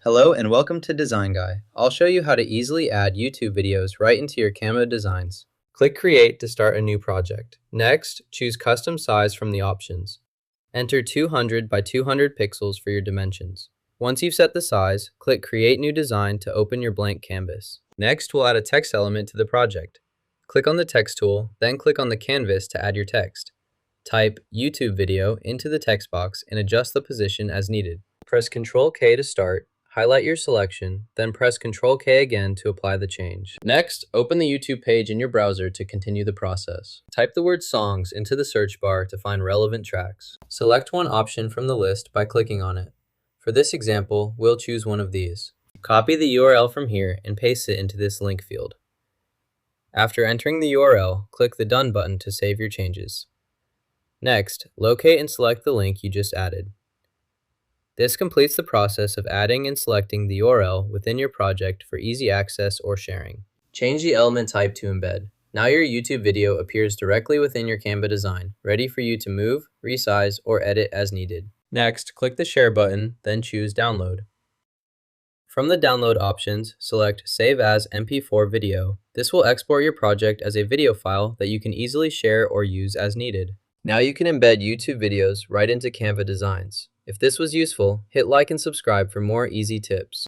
Hello and welcome to Design Guy. I'll show you how to easily add YouTube videos right into your Canva designs. Click Create to start a new project. Next, choose Custom Size from the options. Enter 200 by 200 pixels for your dimensions. Once you've set the size, click Create New Design to open your blank canvas. Next, we'll add a text element to the project. Click on the Text tool, then click on the canvas to add your text. Type YouTube video into the text box and adjust the position as needed. Press Ctrl K to start. Highlight your selection, then press Ctrl K again to apply the change. Next, open the YouTube page in your browser to continue the process. Type the word songs into the search bar to find relevant tracks. Select one option from the list by clicking on it. For this example, we'll choose one of these. Copy the URL from here and paste it into this link field. After entering the URL, click the Done button to save your changes. Next, locate and select the link you just added. This completes the process of adding and selecting the URL within your project for easy access or sharing. Change the element type to embed. Now your YouTube video appears directly within your Canva design, ready for you to move, resize, or edit as needed. Next, click the Share button, then choose Download. From the download options, select Save as MP4 Video. This will export your project as a video file that you can easily share or use as needed. Now you can embed YouTube videos right into Canva designs. If this was useful, hit like and subscribe for more easy tips.